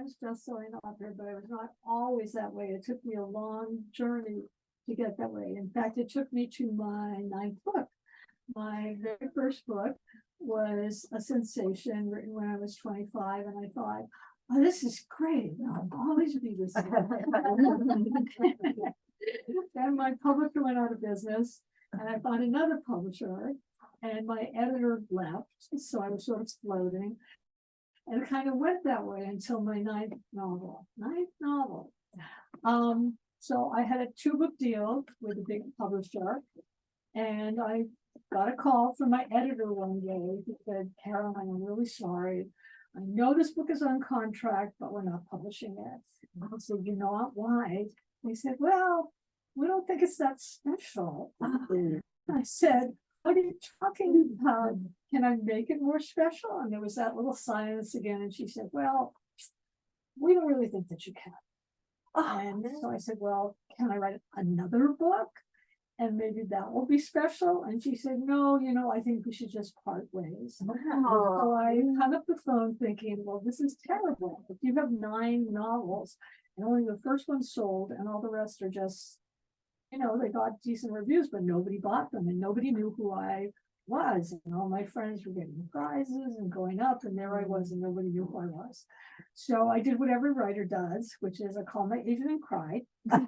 Times bestselling author, but I was not always that way. It took me a long journey to get that way. In fact, it took me to my 9th book. My very first book was a sensation written when I was 25, and I thought, oh, this is great. I'll always be this. Then my publisher went out of business, and I found another publisher, and my editor left, so I was sort of floating. And it kind of went that way until my 9th novel. So I had a 2-book deal with a big publisher, and I got a call from my editor one day who said, Caroline, I'm really sorry. I know this book is on contract, but we're not publishing it. I said, you know why? He said, well, we don't think it's that special. I said, what are you talking about? Can I make it more special? And there was that little silence again. And she said, well, we don't really think that you can. And so I said, well, can I write another book? And maybe that will be special. And she said, no, I think we should just part ways. So I hung up the phone thinking, well, this is terrible. If you have 9 novels and only the first one sold and all the rest are just, they got decent reviews, but nobody bought them and nobody knew who I was. And all my friends were getting prizes and going up, and there I was, and nobody knew who I was. So I did what every writer does, which is I called my agent and cried. I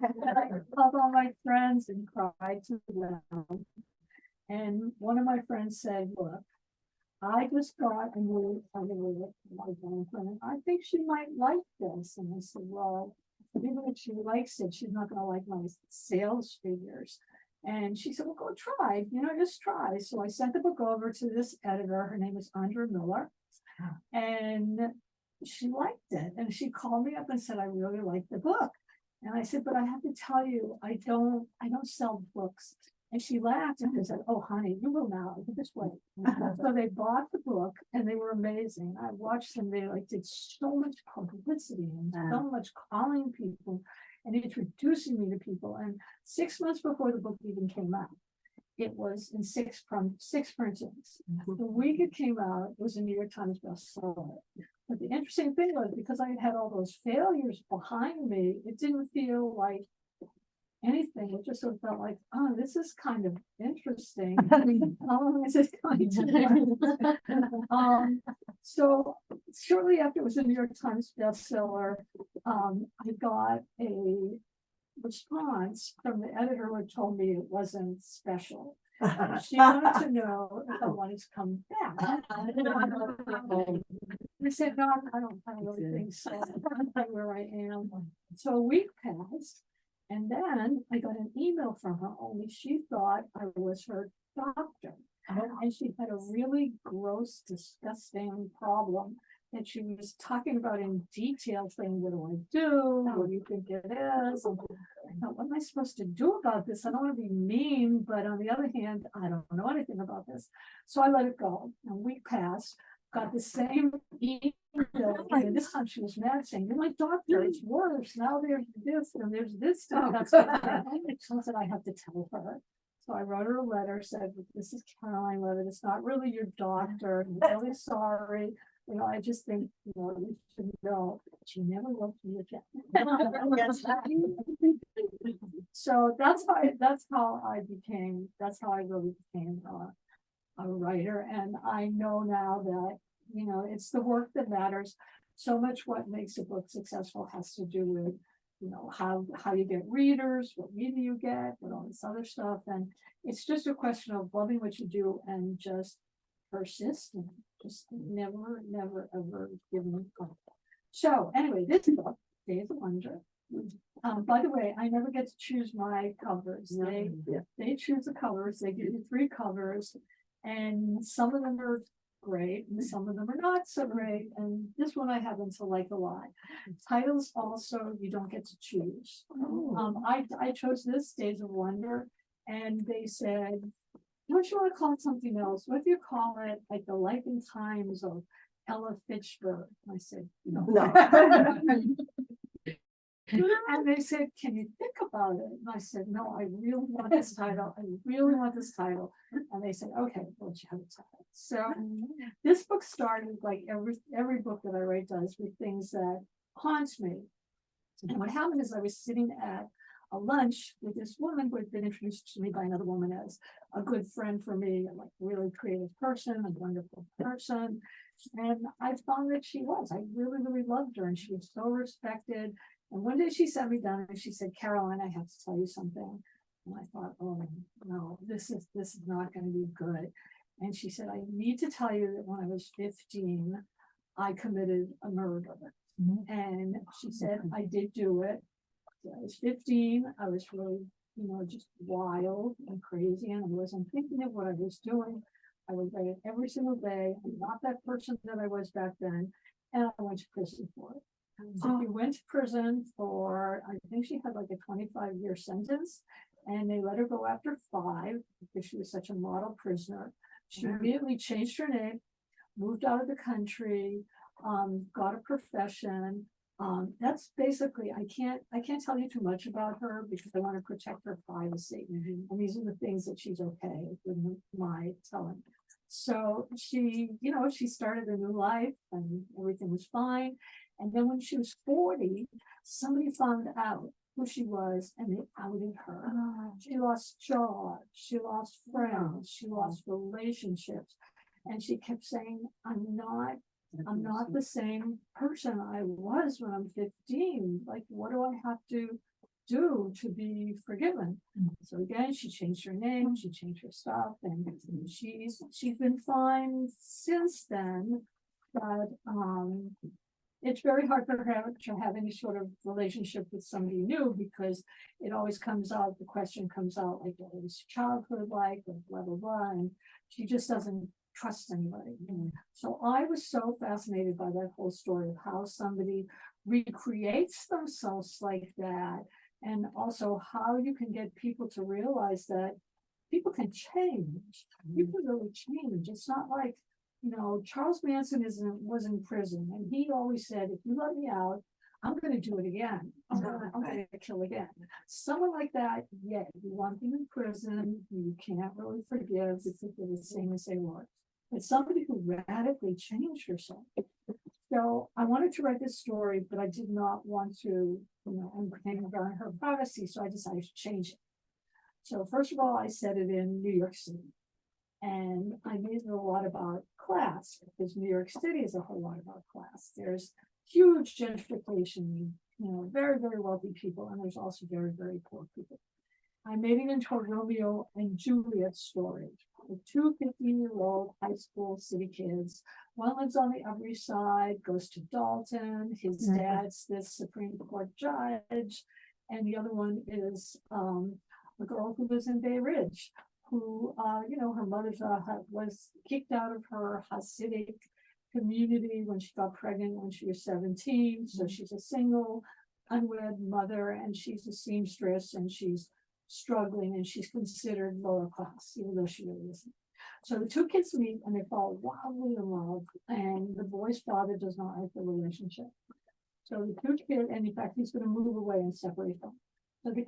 called all my friends and cried to them. And one of my friends said, look, I just got a new I think she might like this. And I said, well, even if she likes it, she's not going to like my sales figures. And she said, well, go try, just try. So I sent the book over to this editor. Her name is Andrea Miller. And she liked it. And she called me up and said, I really like the book. And I said, but I have to tell you, I don't sell books. And she laughed and said, oh, honey, you will now. This way. So they bought the book and they were amazing. I watched them. They did so much publicity and so much calling people and introducing me to people. And 6 months before the book even came out, it was in six printings. The week it came out, it was a New York Times bestseller. But the interesting thing was, because I had all those failures behind me, it didn't feel like anything. It just sort of felt like, oh, this is kind of interesting. How long is it going to be? So shortly after it was a New York Times bestseller, I got a response from the editor who had told me it wasn't special. She wanted to know if I wanted to come back. I said, no, I don't really think so. I'm not where I am. So a week passed. And then I got an email from her, only she thought I was her doctor. And she had a really gross, disgusting problem that she was talking about in detail, saying, what do I do? What do you think it is? And I thought, what am I supposed to do about this? I don't want to be mean, but on the other hand, I don't know anything about this. So I let it go. And a week passed, got the same email. And this time she was mad, saying, you're my doctor, it's worse. Now there's this and there's this stuff. So I said, I have to tell her. So I wrote her a letter, said, this is Caroline Leavitt. It's not really your doctor. I'm really sorry. I just think, you should know. She never wrote me again. So that's how I really became a writer. And I know now that, it's the work that matters. So much what makes a book successful has to do with, how you get readers, what media you get, and all this other stuff. And it's just a question of loving what you do and just persistent, just never, ever giving up. So anyway, this book, Days of Wonder. By the way, I never get to choose my covers. They choose the covers. They give you 3 covers, and some of them are great and some of them are not so great. And this one I happen to like a lot. Titles also you don't get to choose. I chose this, Days of Wonder, and they said, don't you want to call it something else? What if you call it like The Life and Times of Ella Fitchburg? I said, no. And they said, can you think about it? And I said, no, I really want this title. And they said, okay, well, you have a title. So this book started like every book that I write does, with things that haunts me. And what happened is I was sitting at a lunch with this woman who had been introduced to me by another woman as a good friend for me, a like really creative person, a wonderful person. And I found that she was. I really, really loved her, and she was so respected. And one day she sat me down and she said, Caroline, I have to tell you something. And I thought, oh no, this is not going to be good. And she said, I need to tell you that when I was 15, I committed a murder. And she said, I did do it. So I was 15. I was really, just wild and crazy, and I wasn't thinking of what I was doing. I was read it every single day. I'm not that person that I was back then. And I went to prison for it. So she went to prison for, I think she had like a 25-year sentence, and they let her go after 5 because she was such a model prisoner. She immediately changed her name, moved out of the country, got a profession. That's basically, I can't tell you too much about her because I want to protect her privacy. And these are the things that she's okay with my telling. So she, she started a new life and everything was fine. And then when she was 40, somebody found out who she was and they outed her. She lost jobs, she lost friends, she lost relationships. And she kept saying, I'm not the same person I was when I'm 15. Like, what do I have to do to be forgiven? So again, she changed her name, she changed her stuff, and she's been fine since then. But it's very hard for her to have any sort of relationship with somebody new because it always comes out, the question comes out like, what was your childhood like, and blah, blah, blah. And she just doesn't trust anybody. So I was so fascinated by that whole story of how somebody recreates themselves like that, and also how you can get people to realize that people can change. You can really change. It's not like, Charles Manson was in prison, and he always said, if you let me out, I'm going to do it again. I'm going to kill again. Someone like that, yeah, you want them in prison, you can't really forgive because they're the same as they were. But somebody who radically changed herself. So I wanted to write this story, but I did not want to, impinge on her privacy, so I decided to change it. So first of all, I set it in New York City. And I made it a lot about class, because New York City is a whole lot about class. There's huge gentrification, very, very wealthy people, and there's also very, very poor people. I made it into a Romeo and Juliet story with 2 15-year-old high school city kids. One lives on the Upper East Side, goes to Dalton. His dad's the Supreme Court judge, and the other one is a girl who lives in Bay Ridge, who, her mother was kicked out of her Hasidic community when she got pregnant when she was 17. So she's a single, unwed mother, and she's a seamstress, and she's struggling, and she's considered lower class, even though she really isn't. So the 2 kids meet and they fall wildly in love, and the boy's father does not like the relationship. So the 2 kids, and in fact, he's going to move away and separate them. So the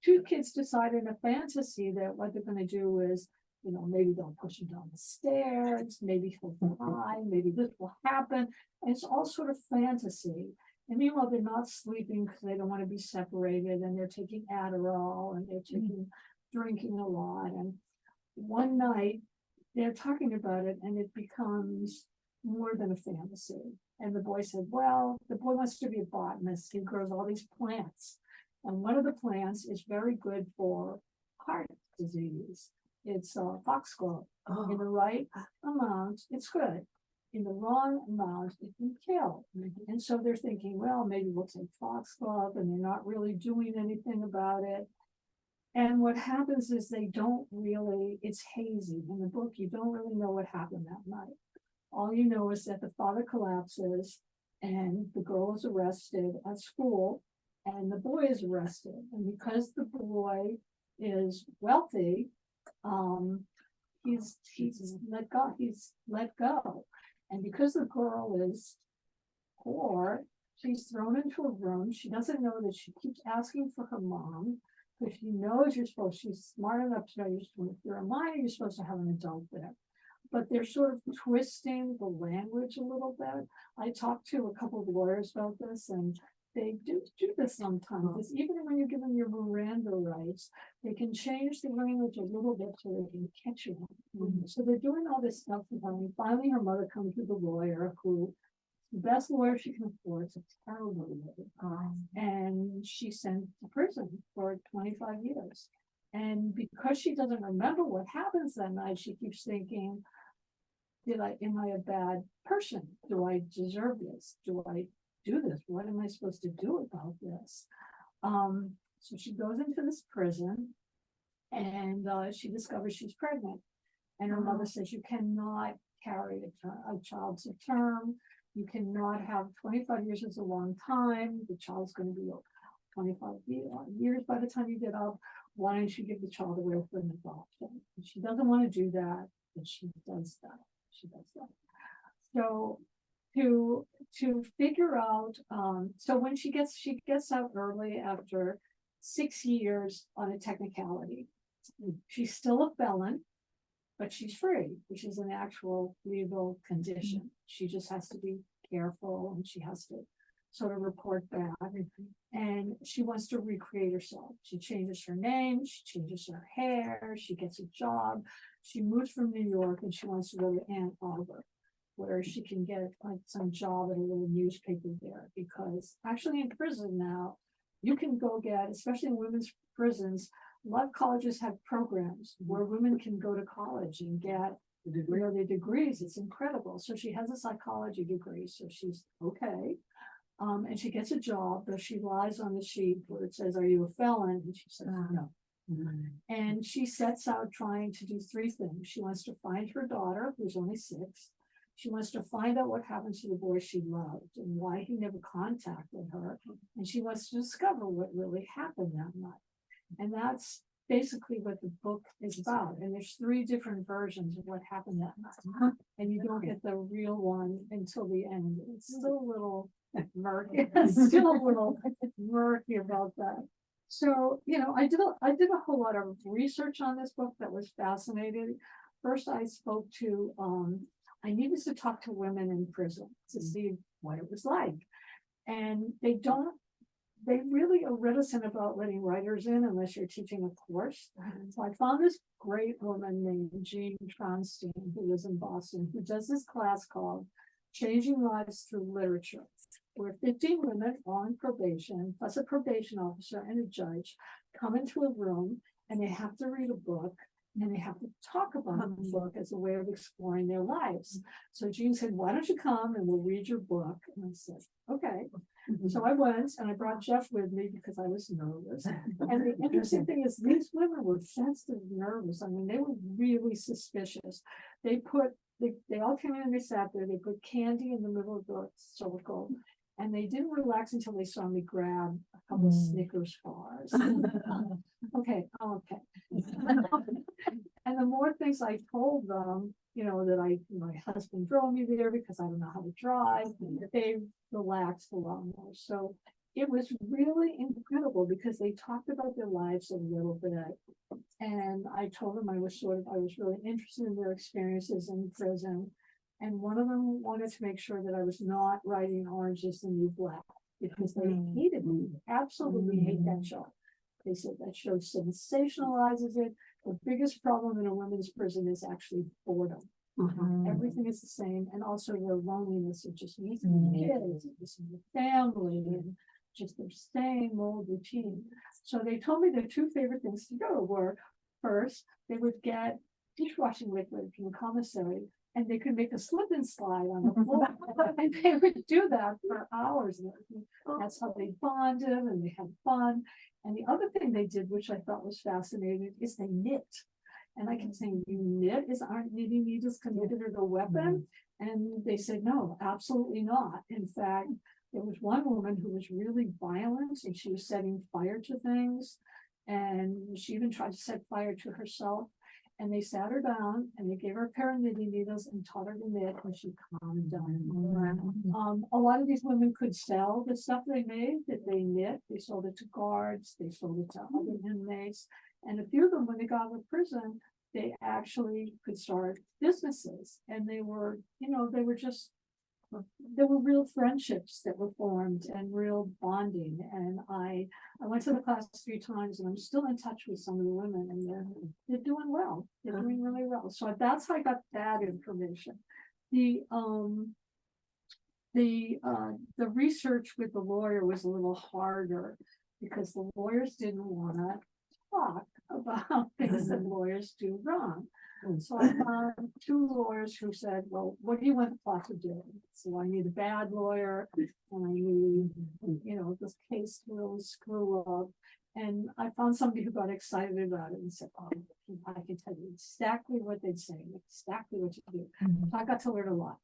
2 kids decide in a fantasy that what they're going to do is, maybe they'll push him down the stairs, maybe he'll die, maybe this will happen. And it's all sort of fantasy. And meanwhile, they're not sleeping because they don't want to be separated, and they're taking Adderall, and they're drinking a lot. And one night they're talking about it, and it becomes more than a fantasy. And the boy said, well, the boy wants to be a botanist. He grows all these plants. And one of the plants is very good for heart disease. It's foxglove. In the right amount, it's good. In the wrong amount, it can kill. And so they're thinking, well, maybe we'll take foxglove, and they're not really doing anything about it. And what happens is it's hazy. In the book, you don't really know what happened that night. All you know is that the father collapses, and the girl is arrested at school, and the boy is arrested. And because the boy is wealthy, he's let go. And because the girl is poor, she's thrown into a room. She doesn't know that she keeps asking for her mom, because she knows she's smart enough to know if you're a minor, you're supposed to have an adult there. but they're sort of twisting the language a little bit. I talked to a couple of lawyers about this, and they do this sometimes. Because even when you're given your Miranda rights, they can change the language a little bit so they can catch you. So they're doing all this stuff with her. And finally, her mother comes with a lawyer who, the best lawyer she can afford, is a terrible lawyer. And she's sent to prison for 25 years. And because she doesn't remember what happens that night, she keeps thinking, am I a bad person? Do I deserve this? Do I do this? What am I supposed to do about this? So she goes into this prison, and she discovers she's pregnant. And her mother says, you cannot carry a child to term. You cannot have 25 years is a long time. The child's going to be 25 years by the time you get up. Why don't you give the child away for an adoption? And she doesn't want to do that, but she does that. So to figure out, so when she gets out early after 6 years on a technicality, she's still a felon, but she's free, which is an actual legal condition. She just has to be careful, and she has to sort of report back. And she wants to recreate herself. She changes her name, she changes her hair, she gets a job. She moves from New York, and she wants to go to Ann Arbor, where she can get like some job at a little newspaper there. Because actually in prison now, you can go get, especially in women's prisons, a lot of colleges have programs where women can go to college and get their degrees. It's incredible. So she has a psychology degree, so she's okay. And she gets a job, though she lies on the sheet where it says, are you a felon? And she says, no. And she sets out trying to do three things. She wants to find her daughter, who's only 6. She wants to find out what happened to the boy she loved and why he never contacted her. And she wants to discover what really happened that night. And that's basically what the book is about. And there's 3 different versions of what happened that night. And you don't get the real one until the end. It's still a little murky. It's still a little murky about that. So, I did a whole lot of research on this book that was fascinating. First, I spoke to, I needed to talk to women in prison to see what it was like. And they really are reticent about letting writers in unless you're teaching a course. So I found this great woman named Jean Tronstein, who lives in Boston, who does this class called Changing Lives Through Literature, where 15 women on probation, plus a probation officer and a judge, come into a room and they have to read a book and they have to talk about the book as a way of exploring their lives. So Jean said, why don't you come and we'll read your book? And I said, okay. So I went, and I brought Jeff with me because I was nervous. And the interesting thing is these women were sensitive, nervous. I mean, they were really suspicious. They all came in and they sat there. They put candy in the middle of the circle. And they didn't relax until they saw me grab a couple of Snickers bars. Okay. And the more things I told them, that my husband drove me there because I don't know how to drive, they relaxed a lot more. So it was really incredible because they talked about their lives a little bit. And I told them I was really interested in their experiences in prison. And one of them wanted to make sure that I was not writing Orange is the New Black because they hated me, absolutely hate that show. They said that show sensationalizes it. The biggest problem in a women's prison is actually boredom. Everything is the same, and also their loneliness of just meeting kids, and missing the family, and just their same old routine. So they told me their 2 favorite things to do were, first, they would get dishwashing liquid from the commissary, and they could make a slip and slide on the floor. And they would do that for hours. That's how they bonded and they had fun. And the other thing they did, which I thought was fascinating, is they knit. And I kept saying, you knit? Aren't knitting needles considered a weapon? And they said, no, absolutely not. In fact, there was one woman who was really violent and she was setting fire to things. And she even tried to set fire to herself. And they sat her down and they gave her a pair of knitting needles and taught her to knit, and she calmed down. A lot of these women could sell the stuff they made that they knit. They sold it to guards, they sold it to other inmates. And a few of them, when they got out of prison, they actually could start businesses, and they were, there were real friendships that were formed and real bonding. And I went to the class 3 times, and I'm still in touch with some of the women, and they're doing well. They're doing really well. So that's how I got that information. The research with the lawyer was a little harder because the lawyers didn't want to talk about things that lawyers do wrong. So I found 2 lawyers who said, well, what do you want the plot to do? So I need a bad lawyer, and I need, this case to really screw up. And I found somebody who got excited about it and said, oh, I can tell you exactly what they'd say, exactly what you do. So I got to learn a lot.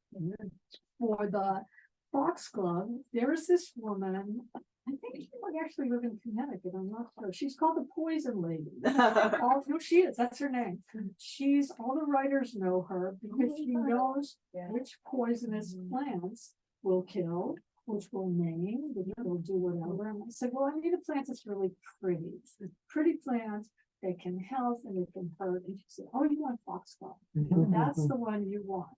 For the Foxglove, there is this woman, I think she might actually live in Connecticut, I'm not sure. She's called the Poison Lady. No, she is, that's her name. All the writers know her because she knows which poisonous plants will kill, which will maim, which will do whatever. And I said, well, I need a plant that's really pretty. Pretty plant that can help and it can hurt. And she said, oh, you want Foxglove. That's the one you want.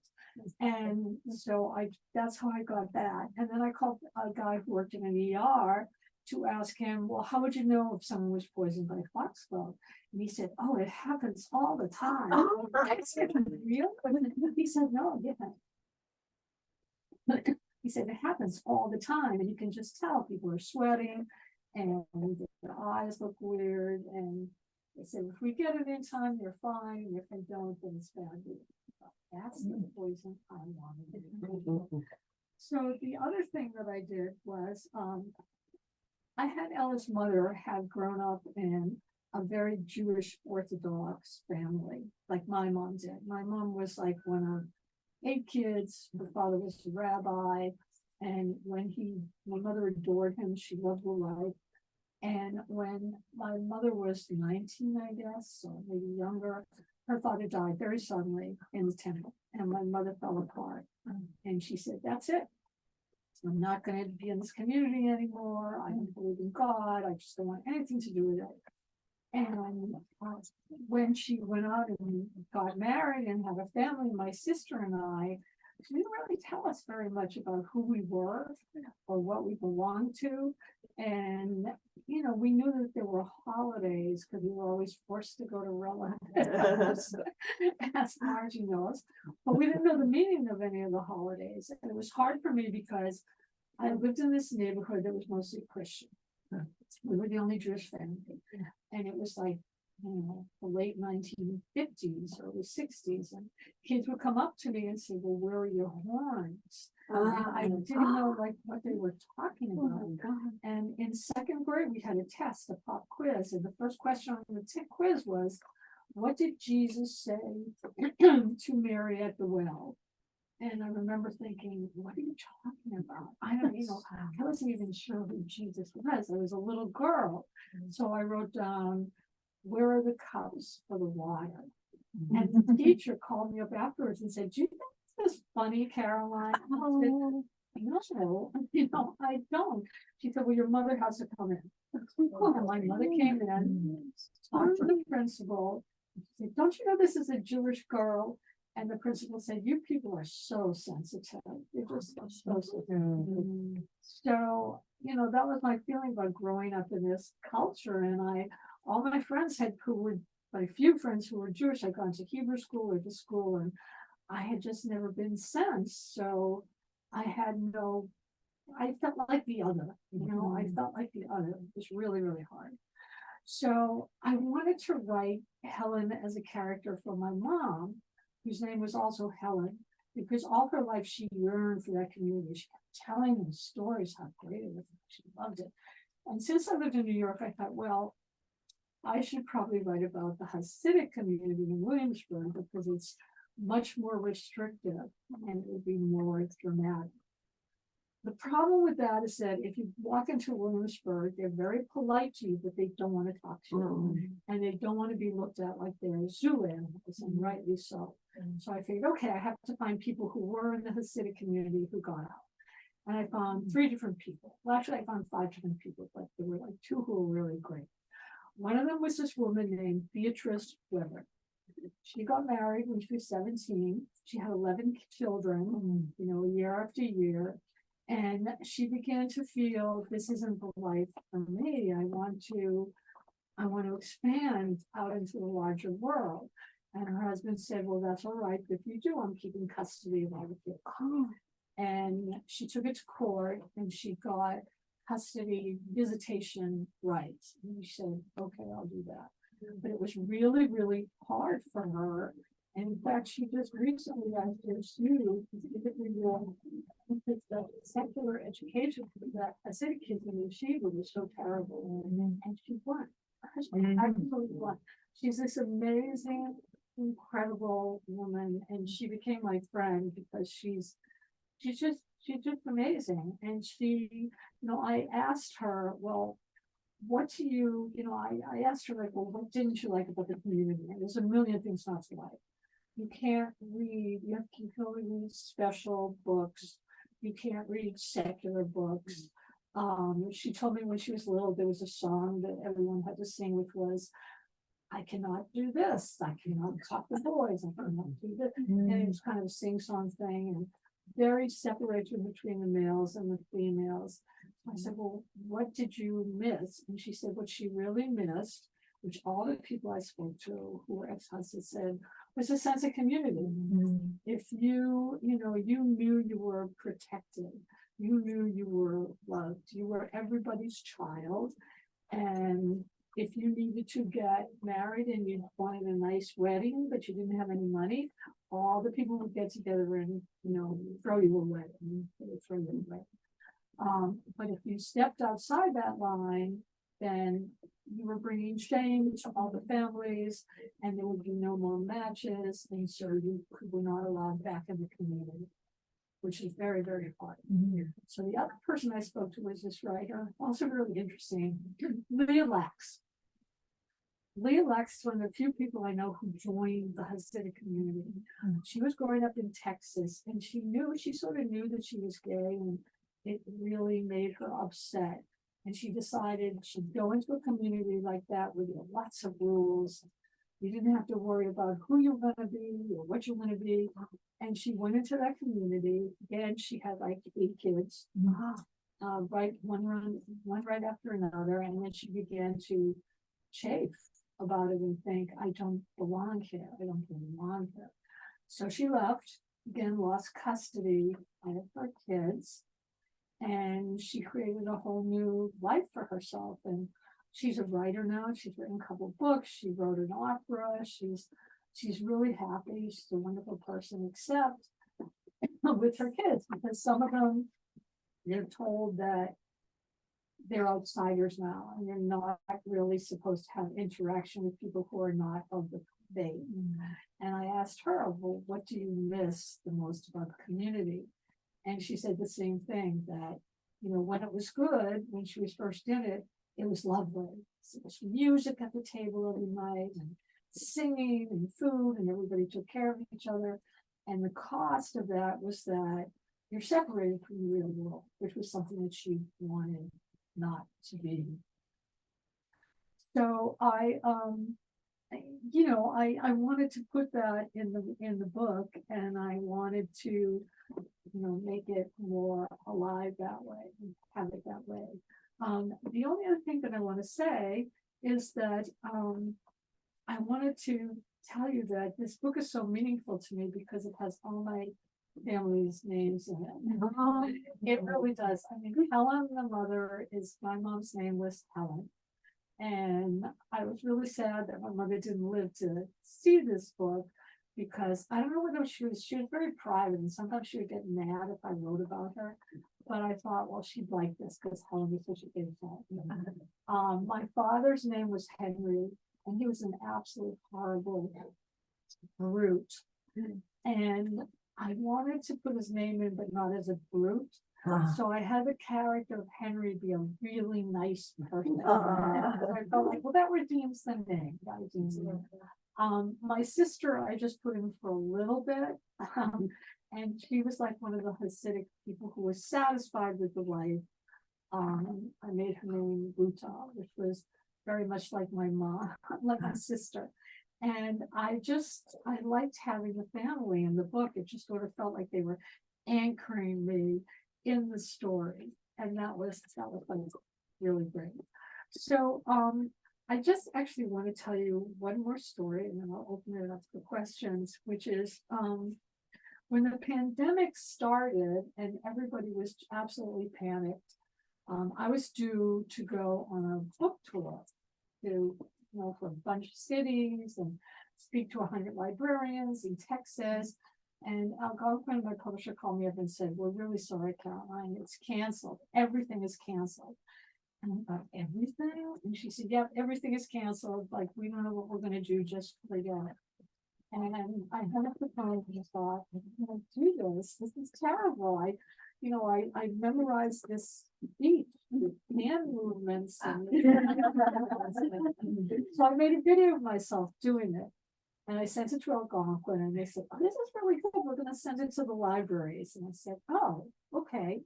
And so that's how I got that. And then I called a guy who worked in an ER to ask him, well, how would you know if someone was poisoned by foxglove? And he said, oh, it happens all the time. I said, really? He said, no, yeah. He said, it happens all the time. And you can just tell people are sweating and their eyes look weird. And they said, if we get it in time, they're fine. If they don't, then it's bad. That's the poison I wanted. So the other thing that I did was, I had Ella's mother had grown up in a very Jewish Orthodox family, like my mom did. My mom was like one of 8 kids. Her father was a rabbi. And my mother adored him. She loved the life. And when my mother was 19, I guess, or maybe younger, her father died very suddenly in the temple, and my mother fell apart. And she said, that's it. I'm not going to be in this community anymore. I don't believe in God. I just don't want anything to do with it. And when she went out and got married and had a family, my sister and I, she didn't really tell us very much about who we were or what we belonged to. And, we knew that there were holidays because we were always forced to go to relatives, as Margie knows. But we didn't know the meaning of any of the holidays. And it was hard for me because I lived in this neighborhood that was mostly Christian. We were the only Jewish family. And it was like, the late 1950s, early 60s, and kids would come up to me and say, well, where are your horns? And I didn't know what they were talking about. And in 2nd grade, we had a test, a pop quiz, and the first question on the quiz was, what did Jesus say to Mary at the well? And I remember thinking, what are you talking about? I wasn't even sure who Jesus was. I was a little girl. So I wrote down, where are the cups for the water? And the teacher called me up afterwards and said, do you think this is funny, Caroline? I said, no, I don't. She said, well, your mother has to come in. And my mother came in, talked to the principal. She said, don't you know this is a Jewish girl? And the principal said, you people are so sensitive. You're just so sensitive. So, that was my feeling about growing up in this culture. And all my friends my few friends who were Jewish, I'd gone to Hebrew school or to school, and I had just never been sent. So I felt like the other, I felt like the other. It was really, really hard. So I wanted to write Helen as a character for my mom, whose name was also Helen, because all her life she yearned for that community. She kept telling them stories, how great it was. She loved it. And since I lived in New York, I thought, well, I should probably write about the Hasidic community in Williamsburg because it's much more restrictive and it would be more dramatic. The problem with that is that if you walk into Williamsburg, they're very polite to you, but they don't want to talk to you. And they don't want to be looked at like they're zoo animals, and rightly so. So I figured, okay, I have to find people who were in the Hasidic community who got out. And I found 3 different people. Well, actually, I found 5 different people, but there were 2 who were really great. One of them was this woman named Beatrice Weber. She got married when she was 17. She had 11 children, year after year. And she began to feel this isn't the life for me. I want to expand out into the larger world. And her husband said, well, that's all right. If you do, I'm keeping custody of all the kids. And she took it to court and she got custody visitation rights. And she said, okay, I'll do that. But it was really, really hard for her. And in fact, she just recently asked her to the secular education that Hasidic kids in yeshiva was so terrible. And she won. She absolutely won. She's this amazing, incredible woman. And she became my friend because she's just amazing. And she, I asked her, well, what do you, I asked her, like, well, what didn't you like about the community? And there's a million things not to like. You can't read, you can only read special books. You can't read secular books. She told me when she was little, there was a song that everyone had to sing, which was, I cannot do this. I cannot talk to boys. I cannot do this. And it was kind of a sing-song thing, and very separation between the males and the females. I said, well, what did you miss? And she said, what she really missed, which all the people I spoke to who were ex-husbands said, was a sense of community. If you knew you were protected, you knew you were loved, you were everybody's child. And if you needed to get married and you wanted a nice wedding, but you didn't have any money, all the people would get together and, throw you away. But if you stepped outside that line, then you were bringing shame to all the families, and there would be no more matches, and so you were not allowed back in the community, which is very, very hard. So the other person I spoke to was this writer, also really interesting, Leah Lax. Leah Lax is one of the few people I know who joined the Hasidic community. She was growing up in Texas, and she sort of knew that she was gay, and it really made her upset. And she decided she'd go into a community like that where there were lots of rules. You didn't have to worry about who you're going to be or what you're going to be. And she went into that community. Again, she had like 8 kids, right, one right after another. And then she began to chafe about it and think, I don't belong here. I don't belong here. So she left, again, lost custody of her kids. And she created a whole new life for herself. And she's a writer now. She's written a couple books. She wrote an opera. She's really happy. She's a wonderful person, except with her kids, because some of them, they're told that they're outsiders now, and they're not really supposed to have interaction with people who are not of the faith. And I asked her, well, what do you miss the most about the community? And she said the same thing, that, when it was good, when she was first in it, it was lovely. So there was music at the table every night, and singing and food, and everybody took care of each other. And the cost of that was that you're separated from the real world, which was something that she wanted not to be. So I wanted to put that in the book, and I wanted to, make it more alive that way, have it that way. The only other thing that I want to say is that I wanted to tell you that this book is so meaningful to me because it has all my family's names in it. It really does. I mean, Helen, the mother, my mom's name was Helen. And I was really sad that my mother didn't live to see this book, because I don't know whether she was very private, and sometimes she would get mad if I wrote about her. But I thought, well, she'd like this because Helen was such a big fan. My father's name was Henry, and he was an absolute horrible brute. And I wanted to put his name in, but not as a brute. So I had the character of Henry be a really nice person. I felt like, well, that redeems the name. My sister, I just put in for a little bit. And she was like one of the Hasidic people who was satisfied with the life. I made her name Ruta, which was very much like my mom, like my sister. And I liked having the family in the book. It just sort of felt like they were anchoring me in the story. And that was really great. So I just actually want to tell you one more story, and then I'll open it up for questions, which is when the pandemic started and everybody was absolutely panicked. I was due to go on a book tour to, for a bunch of cities and speak to 100 librarians in Texas. And our girlfriend, my publisher, called me up and said, "We're really sorry, Caroline, it's canceled. Everything is canceled." And I thought, everything? And she said, "Yep, everything is canceled. Like, we don't know what we're going to do, just forget it." And I hung up the phone and just thought, "I can't do this. This is terrible." I memorized this speech with hand movements. And so I made a video of myself doing it. And I sent it to Algonquin, and they said, "Oh, this is really good. We're going to send it to the libraries." And I said, "Oh, okay."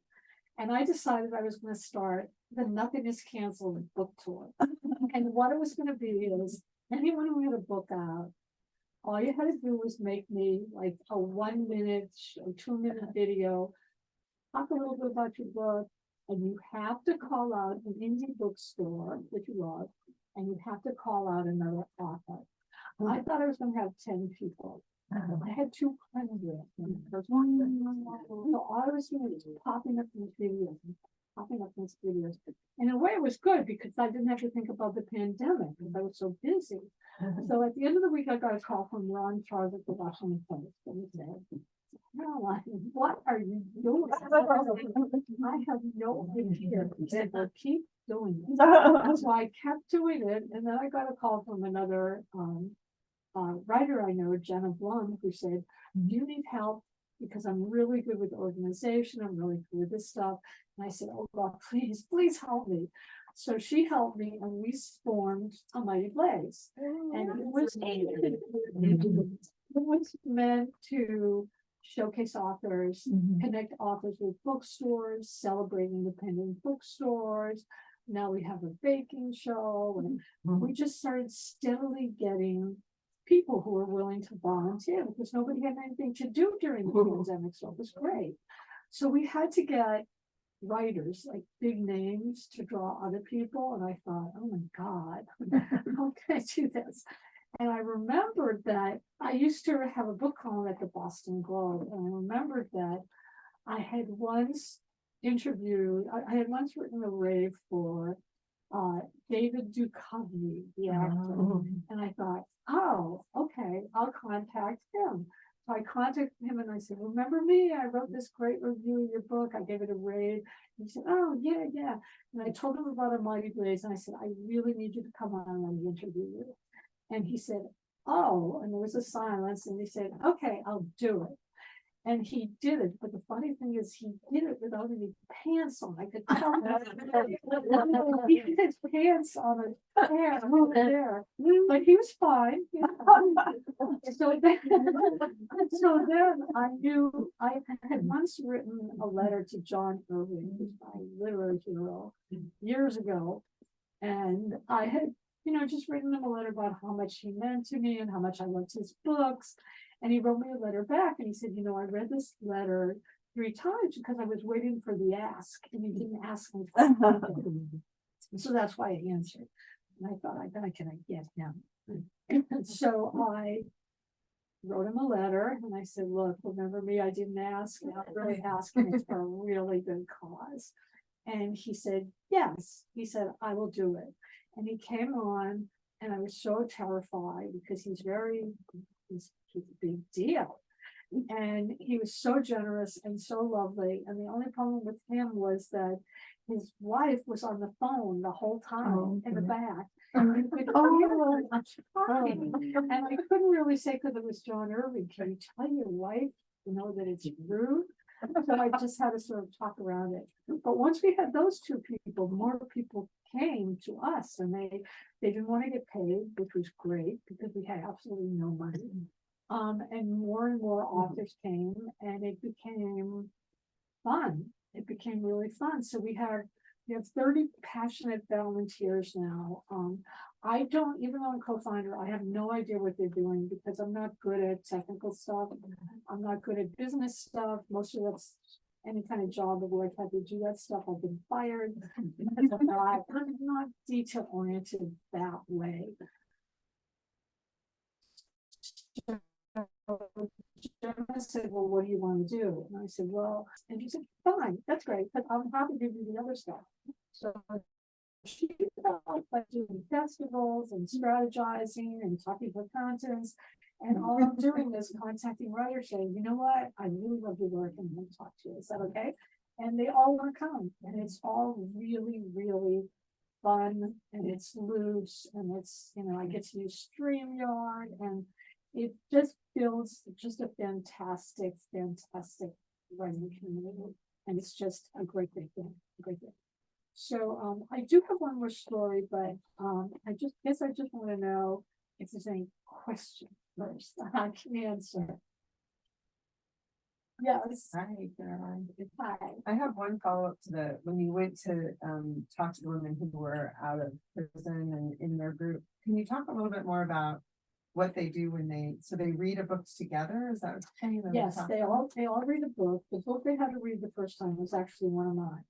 And I decided I was going to start the Nothing is Canceled book tour. And what it was going to be is anyone who had a book out, all you had to do was make me like a 1 minute or 2 minute video, talk a little bit about your book, and you have to call out an indie bookstore that you love, and you have to call out another author. I thought I was going to have 10 people. I had 200. So all I was doing was popping up these videos. And in a way, it was good because I didn't have to think about the pandemic because I was so busy. So at the end of the week, I got a call from Ron Charles at the Washington Post. And he said, "Caroline, what are you doing?" I have no idea. He said, "Well, keep doing it." So I kept doing it. And then I got a call from another writer I know, Jenna Blum, who said, "Do you need help? Because I'm really good with organization. I'm really good with this stuff." And I said, "Oh God, please help me." So she helped me, and we formed A Mighty Blaze. And it was meant to showcase authors, connect authors with bookstores, celebrate independent bookstores. Now we have a baking show, and we just started steadily getting people who were willing to volunteer because nobody had anything to do during the pandemic, so it was great. So we had to get writers, like big names, to draw other people, and I thought, oh my God, how can I do this? And I remembered that I used to have a book column at the Boston Globe, and I remembered that I had once written a rave for David Duchovny, the actor. And I thought, oh, okay, I'll contact him. So I contacted him and I said, "Remember me? I wrote this great review of your book. I gave it a rave." And he said, "Oh, yeah. And I told him about A Mighty Blaze. And I said, "I really need you to come on and interview you." And he said, "Oh," and there was a silence. And he said, "Okay, I'll do it." And he did it, but the funny thing is he did it without any pants on. I could tell he had his pants on a chair over there, but he was fine. So then I knew I had once written a letter to John Irving, who's my literary hero, years ago, and I had just written him a letter about how much he meant to me and how much I loved his books. And he wrote me a letter back and he said, "I read this letter 3 times because I was waiting for the ask and he didn't ask me." So that's why I answered. And I thought, I can get him. And so I wrote him a letter and I said, "Look, remember me? I didn't ask. I'm really asking. It's for a really good cause." And he said, yes. He said, "I will do it." And he came on and I was so terrified because he's a big deal. And he was so generous and so lovely. And the only problem with him was that his wife was on the phone the whole time in the back. And you could hear her talking. And I couldn't really say, because it was John Irving, "Can you tell your wife, that it's rude?" So I just had to sort of talk around it. But once we had those 2 people, more people came to us, and they didn't want to get paid, which was great because we had absolutely no money. And more authors came, and it became fun. It became really fun. So we have We have 30 passionate volunteers now. I don't, even though I'm co-founder, I have no idea what they're doing because I'm not good at technical stuff. I'm not good at business stuff. Most of that's any kind of job where I've had to do that stuff. I've been fired because I'm not detail oriented that way. I said, well, what do you want to do? And I said, well, and she said, fine, that's great, but I'm happy to do the other stuff. So she felt like doing festivals and strategizing and talking to accountants. And all I'm doing is contacting writers saying, you know what, I really love your work and I want to talk to you. Is that okay? And they all want to come. And it's all really, really fun and it's loose and it's, I get to use StreamYard and it just builds just a fantastic writing community. And it's just a great thing, So I do have one more story, but I just want to know if there's any question first I can answer. Yes. Hi, Caroline. Hi. I have one follow-up to when you went to talk to the women who were out of prison and in their group. Can you talk a little bit more about what they do when they read a book together? Is that yes, they all read a book. The book they had to read the first time was actually one of mine.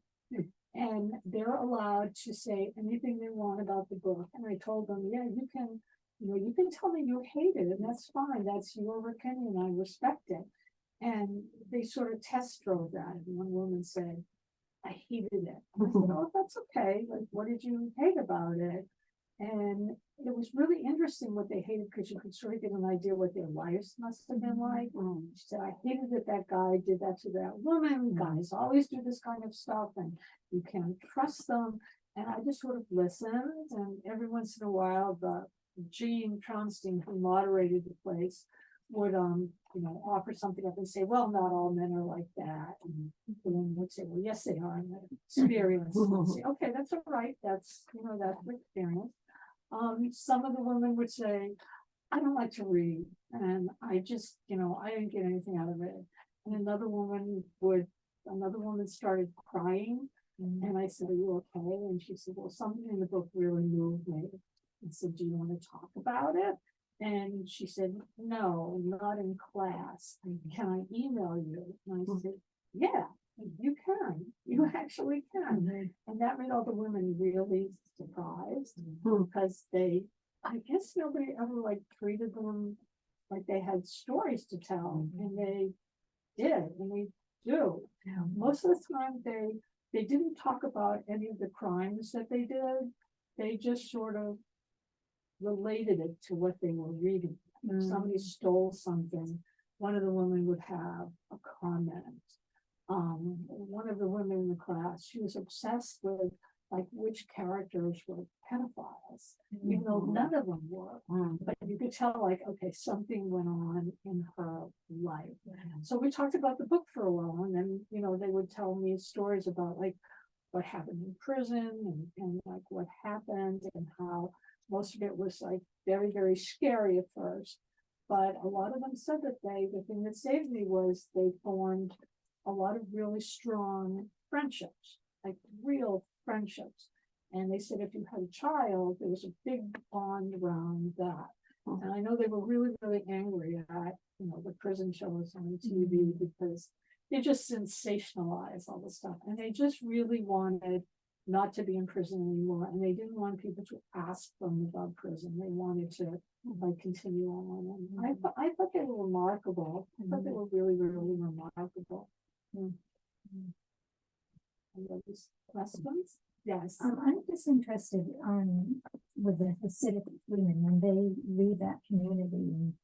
And they're allowed to say anything they want about the book. And I told them, yeah, you can tell me you hate it, and that's fine. That's your opinion. I respect it. And they sort of test drove that. And one woman said, I hated it. And I said, oh, that's okay. Like, what did you hate about it? And it was really interesting what they hated because you could sort of get an idea what their lives must have been like. She said, I hated that guy did that to that woman. Guys always do this kind of stuff and you can't trust them. And I just sort of listened. And every once in a while, the Jean Tronstein, who moderated the place, would offer something up and say, well, not all men are like that. And the woman would say, well, yes, they are in that experience. Say, okay, that's all right. That's that's the experience. Some of the women would say, I don't like to read, and I just, I didn't get anything out of it. And another woman started crying, and I said, are you okay? And she said, well, something in the book really moved me. I said, do you want to talk about it? And she said, no, not in class. Can I email you? And I said, yeah, you can. You actually can. And that made all the women really surprised because I guess nobody ever treated them like they had stories to tell. And they did, and they do. Most of the time they didn't talk about any of the crimes that they did. They just sort of related it to what they were reading. If somebody stole something, one of the women would have a comment. One of the women in the class, she was obsessed with which characters were pedophiles, even though none of them were. But you could tell okay, something went on in her life. So we talked about the book for a while, and then they would tell me stories about what happened in prison and what happened and how most of it was very, very scary at first. But a lot of them said that the thing that saved me was they formed a lot of really strong friendships, real friendships. And they said if you had a child, there was a big bond around that. And I know they were really, really angry at, the prison shows on TV because they just sensationalized all the stuff. And they just really wanted not to be in prison anymore. And they didn't want people to ask them about prison. They wanted to continue on. And I thought they were remarkable. I thought they were really, really remarkable. Questions? Yes. I'm just interested with the Hasidic women when they leave that community and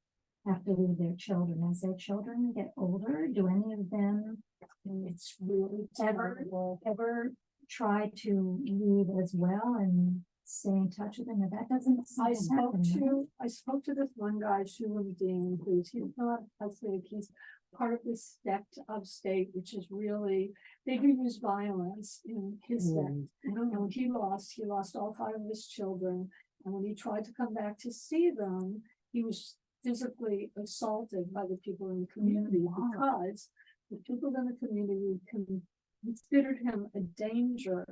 have to leave their children. As their children get older, do any of them It's really ever try to leave as well and stay in touch with them? Or that doesn't I happen, spoke to this one guy, Shulam Dean, he's not Hasidic, he's part of this sect of state, which is really, they do use violence in his sect. And when he lost all 5 of his children. And when he tried to come back to see them, he was physically assaulted by the people in the community because the people in the community considered him a danger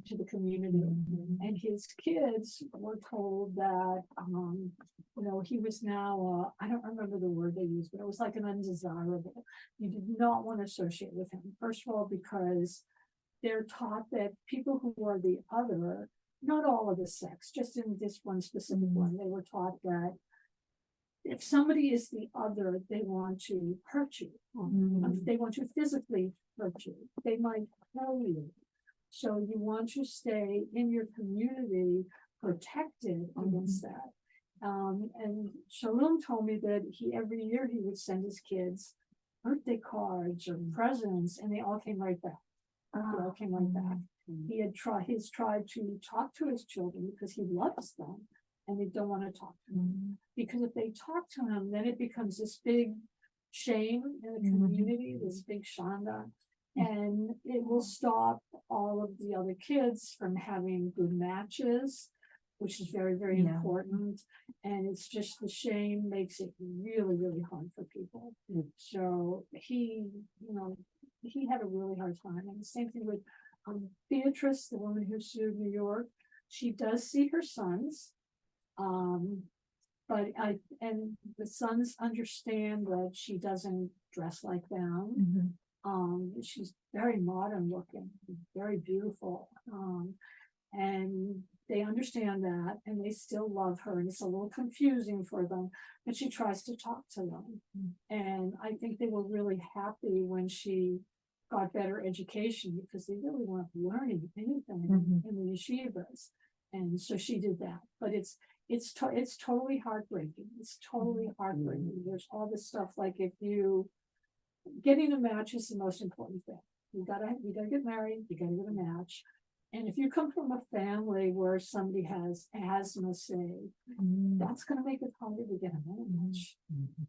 to the community. And his kids were told that, he was now, I don't remember the word they used, but it was like an undesirable. You did not want to associate with him. First of all, because they're taught that people who are the other, not all of the sex, just in this one specific one, they were taught that if somebody is the other, they want to hurt you. They want to physically hurt you. They might kill you. So you want to stay in your community protected against that. And Shalom told me that every year he would send his kids birthday cards or presents, and they all came right back. They all came right back. He's tried to talk to his children because he loves them, and they don't want to talk to him. Because if they talk to him, then it becomes this big shame in the community, this big shanda, and it will stop all of the other kids from having good matches, which is very, very important. And it's just the shame makes it really, really hard for people. So he had a really hard time. And the same thing with Beatrice, the woman who sued New York. She does see her sons. But the sons understand that she doesn't dress like them. She's very modern looking, very beautiful. And they understand that, and they still love her, and it's a little confusing for them, but she tries to talk to them. And I think they were really happy when she got better education, because they really weren't learning anything in the yeshivas. And so she did that. But it's totally heartbreaking. It's totally heartbreaking. There's all this stuff, like getting a match is the most important thing. You gotta get married, you gotta get a match. And if you come from a family where somebody has asthma, say, that's gonna make it harder to get a match.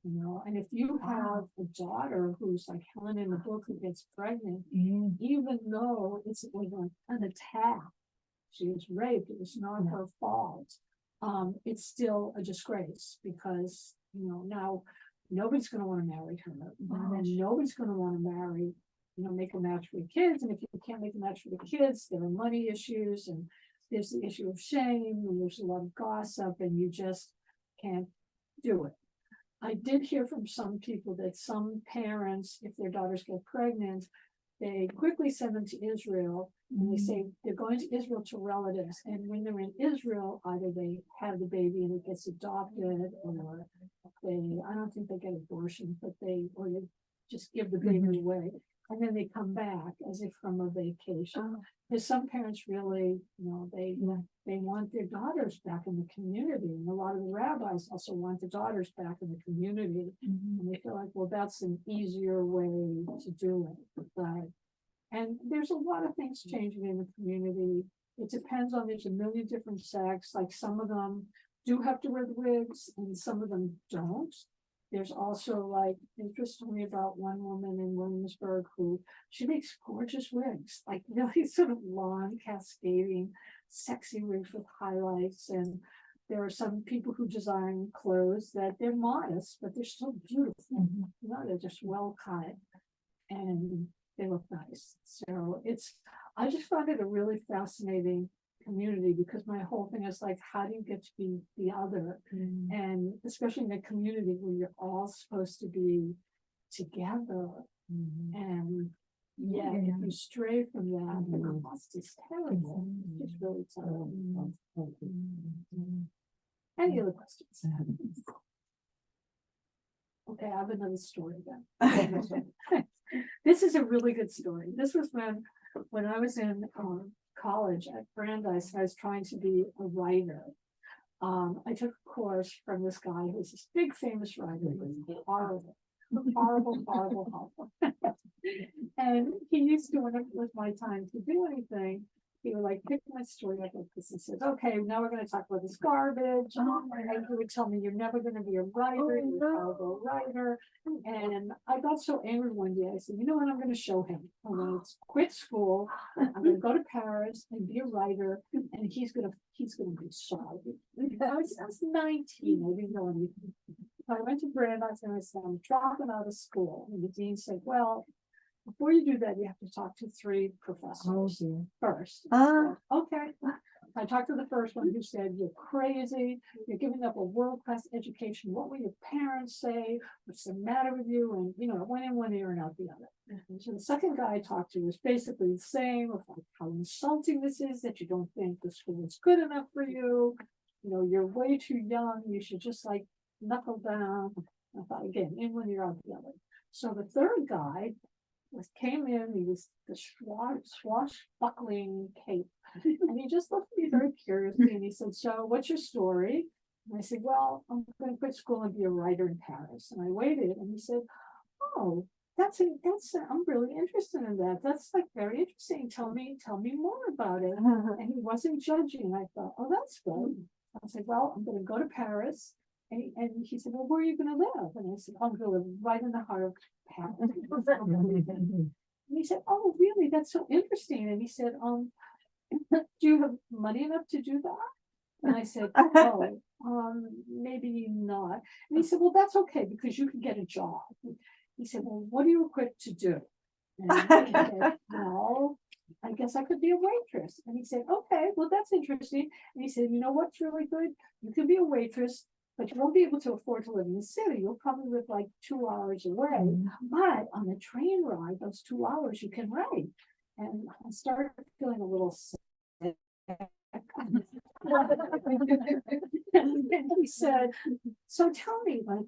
And if you have a daughter who's like Helen in the book, who gets pregnant, even though it was an attack, she was raped, it was not her fault. It's still a disgrace, because now nobody's going to want to marry her, and nobody's going to want to marry, make a match for the kids. And if you can't make a match for the kids, there are money issues, and there's the issue of shame, and there's a lot of gossip, and you just can't do it. I did hear from some people that some parents, if their daughters get pregnant, they quickly send them to Israel, and they say they're going to Israel to relatives. And when they're in Israel, either they have the baby and it gets adopted, or I don't think they get abortion, but they just give the baby away. And then they come back as if from a vacation. Because some parents really, they want their daughters back in the community. And a lot of the rabbis also want the daughters back in the community. And they feel like, well, that's an easier way to do it. And there's a lot of things changing in the community. It depends on, there's a million different sects. Like some of them do have to wear the wigs, and some of them don't. There's also, like, interestingly, about one woman in Williamsburg who, she makes gorgeous wigs, like really sort of long, cascading, sexy wigs with highlights. And there are some people who design clothes that they're modest, but they're still beautiful. They're just well cut, and they look nice. So I just found it a really fascinating community, because my whole thing is like, how do you get to be the other? And especially in a community where you're all supposed to be together. And if you stray from that, the cost is terrible. It's just really terrible. Any other questions? Okay, I have another story then. This is a really good story. This was when I was in college at Brandeis, and I was trying to be a writer. I took a course from this guy who's this big famous writer. He was horrible. And he used to, when it was my time to do anything, he would like pick my story up like this and says, okay, now we're going to talk about this garbage. And he would tell me, you're never going to be a writer, you're a horrible writer. And I got so angry one day, I said, you know what, I'm going to show him. I'm going to quit school, I'm going to go to Paris and be a writer, and he's going to be sorry. I was 19, I didn't know anything. So I went to Brandeis and I said, I'm dropping out of school. And the dean said, well, before you do that, you have to talk to 3 professors dear. first. Ah. Okay. I talked to the first one who said, you're crazy, you're giving up a world-class education, what will your parents say, what's the matter with you, and, it went in one ear and out the other. So the second guy I talked to was basically the same, of like how insulting this is, that you don't think the school is good enough for you, you're way too young, you should just like knuckle down. I thought, again, in one ear out the other. So the third guy came in, he was the swashbuckling cape. And he just looked at me very curiously and he said, so what's your story? And I said, well, I'm going to quit school and be a writer in Paris. And I waited and he said, oh, I'm really interested in that. That's like very interesting. Tell me more about it. And he wasn't judging. I thought, oh, that's good. I said, well, I'm going to go to Paris. And he said, well, where are you going to live? And I said, I'm going to live right in the heart of Paris. And he said, oh, really? That's so interesting. And he said, do you have money enough to do that? And I said, oh, maybe not. And he said, well, that's okay because you can get a job. He said, well, what are you equipped to do? And I said, well, I guess I could be a waitress. And he said, okay, well, that's interesting. And he said, you know what's really good? You can be a waitress, but you won't be able to afford to live in the city. You'll probably live like 2 hours away. But on the train ride, those 2 hours you can write. And I started feeling a little sick. And he said, so tell me, like,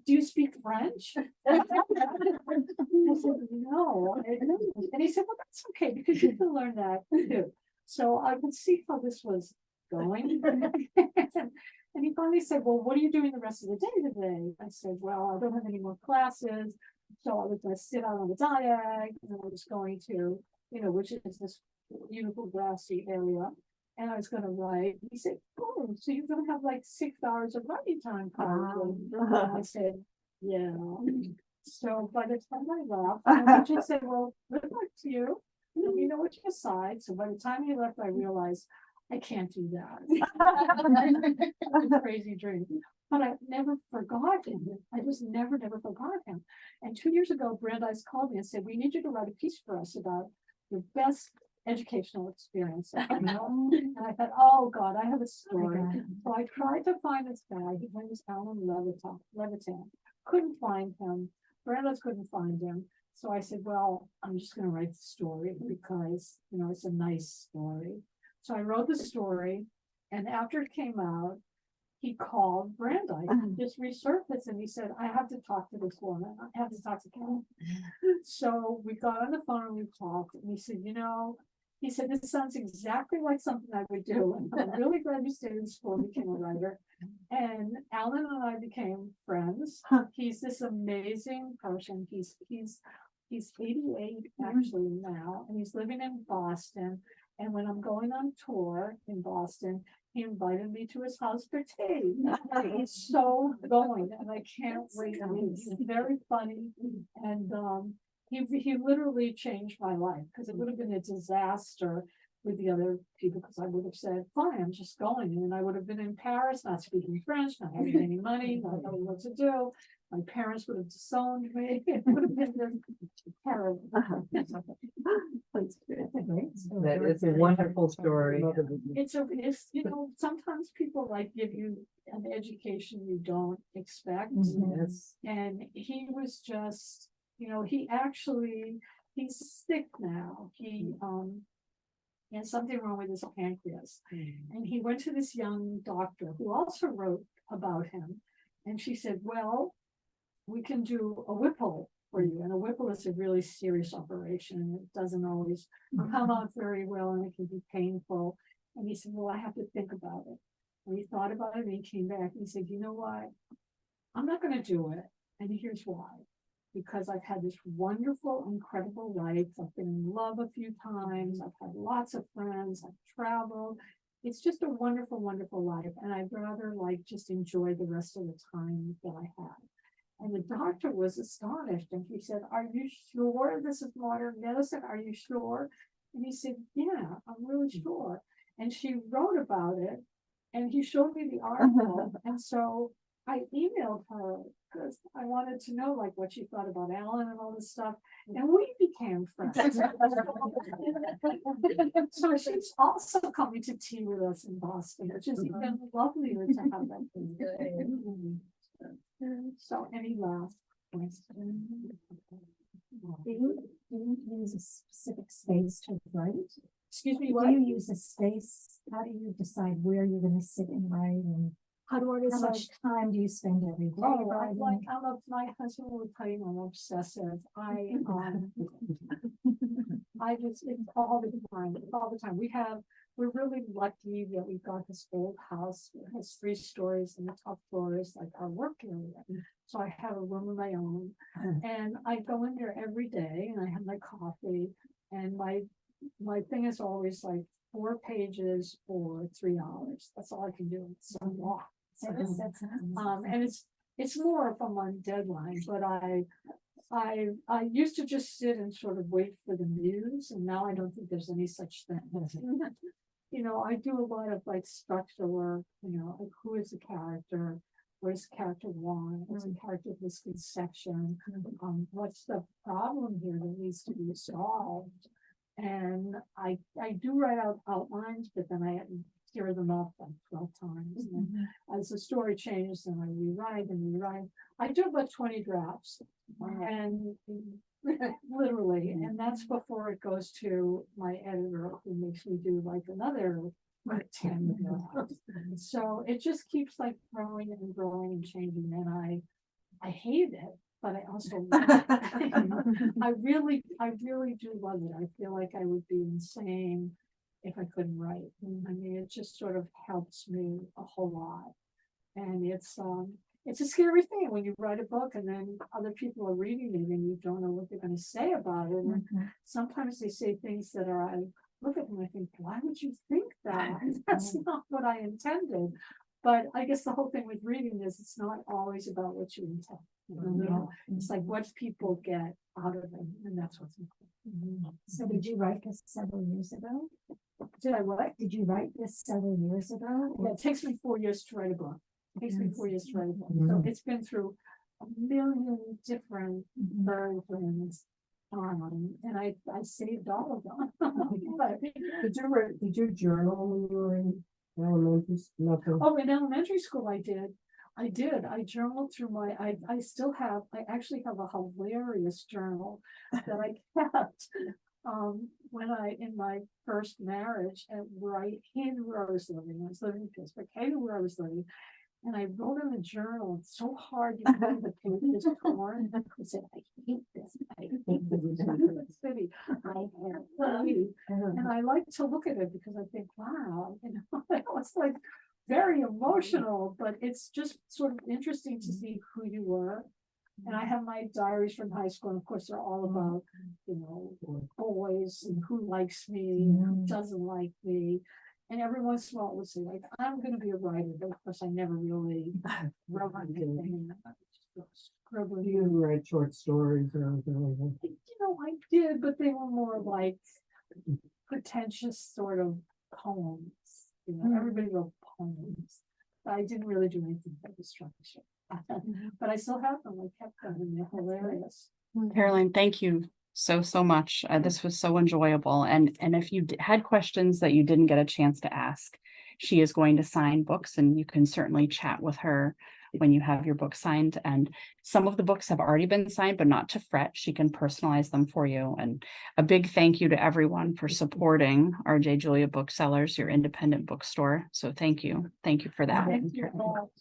do you speak French? I said, no, I don't. And he said, well, that's okay, because you can learn that too. So I would see how this was going. And he finally said, well, what are you doing the rest of the day today? I said, well, I don't have any more classes. So I was going to sit out on the diag, and I was going to, which is this beautiful grassy area. And I was going to write. He said, oh, so you're going to have like 6 hours of writing time probably. And I said, yeah. So by the time I left, I just said, well, good luck to you. Let me know what you decide. So by the time he left, I realized I can't do that. It's a crazy dream. But I never forgot him. I just never forgot him. And 2 years ago, Brandeis called me and said, we need you to write a piece for us about your best educational experience. And I thought, oh God, I have a story. So I tried to find this guy. His name was Caroline Leavitt. Couldn't find him. Brandeis couldn't find him. So I said, well, I'm just going to write the story because, it's a nice story. So I wrote the story, and after it came out, he called Brandeis and just resurfaced, and he said, I have to talk to this woman. I have to talk to Caroline. So we got on the phone and we talked, and he said, he said, this sounds exactly like something I would do. And I'm really glad you stayed in school and became a writer. And Alan and I became friends. He's this amazing person. He's 88 actually now, and he's living in Boston. And when I'm going on tour in Boston, he invited me to his house for tea. He's so going, and I can't wait. He's very funny, and he literally changed my life, because it would have been a disaster with the other people, because I would have said, fine, I'm just going, and I would have been in Paris, not speaking French, not having any money, not knowing what to do. My parents would have disowned me. It would have been terrible. That is a wonderful story. It's sometimes people give you an education you don't expect. Yes. And he was just, he's sick now. He has something wrong with his pancreas. And he went to this young doctor who also wrote about him. And she said, well, we can do a Whipple for you. And a Whipple is a really serious operation. It doesn't always come out very well, and it can be painful. And he said, well, I have to think about it. And he thought about it, and he came back and he said, you know what? I'm not going to do it. And here's why. Because I've had this wonderful, incredible life. I've been in love a few times. I've had lots of friends. I've traveled. It's just a wonderful, wonderful life. And I'd rather just enjoy the rest of the time that I have. And the doctor was astonished, and he said, are you sure this is modern medicine? Are you sure? And he said, yeah, I'm really sure. And she wrote about it, and he showed me the article. And so I emailed her because I wanted to know like what she thought about Alan and all this stuff, and we became friends. So she's also coming to tea with us in Boston, which is even lovelier to have that. So any last question? Do you use a specific space to write? Excuse me, Do what? you use a space? How do you decide where you're gonna sit and write, and How do I how decide? much time do you spend every day Oh, I'm like, writing? my husband would tell you I'm obsessive. I just, it's all the time, it's all the time. We're really lucky that we've got this old house. It has 3 stories and the top floor is like our work area. So I have a room of my own and I go in there every day and I have my coffee and my thing is always like 4 pages for 3 hours. That's all I can do. It's so long. And it's more if I'm on deadline, but I used to just sit and sort of wait for the muse, and now I don't think there's any such thing. You know, I do a lot of like structure work, you know, like who is the character? What does the character want? What's the character misconception? What's the problem here that needs to be solved? And I do write out outlines, but then I tear them up like 12 times. And then as the story changes, then I rewrite and rewrite. I do about 20 drafts, and literally, and that's before it goes to my editor, who makes me do like another like 10 drafts. So it just keeps like growing and growing and changing, and I hate it, but I also love it. I really do love it. I feel like I would be insane if I couldn't write. I mean, it just sort of helps me a whole lot. And it's a scary thing when you write a book and then other people are reading it and you don't know what they're going to say about it. And sometimes they say things that are, I look at them and I think, why would you think that? That's not what I intended. But I guess the whole thing with reading is it's not always about what you intend. You know, it's like what people get out of it, and that's what's important. So did you write this several years ago? Did I what? Did you write this several years ago? Yeah, it takes me 4 years to write a book. It takes me 4 years to write a book. So it's been through a million different versions. And I saved all of them. But, Did you journal when you were in elementary school? oh, in elementary school I did. I journaled through I actually have a hilarious journal that I kept when in my first marriage, and where I hated where I was living. I was living in Pittsburgh, hated where I was living. And I wrote in the journal, it's so hard to find the pages torn. I said, I hate this. I hate this city. I hate. And I like to look at it because I think, wow, you know, it's like very emotional, but it's just sort of interesting to see who you were. And I have my diaries from high school, and of course, they're all about, you know, boys and who likes me and who doesn't like me. And every once in a while, it would say, like, I'm going to be a writer, but of course, I never really wrote anything. Do you write short stories or anything like that? You know, I did, but they were more like pretentious sort of poems. You know, everybody wrote poems. But I didn't really do anything for the structure. But I still have them. I kept them, and they're hilarious. Caroline, thank you so much. This was so enjoyable. And if you had questions that you didn't get a chance to ask, she is going to sign books, and you can certainly chat with her when you have your book signed. And some of the books have already been signed, but not to fret. She can personalize them for you. And a big thank you to everyone for supporting RJ Julia Booksellers, your independent bookstore. So thank you. Thank you for that. Thank you all.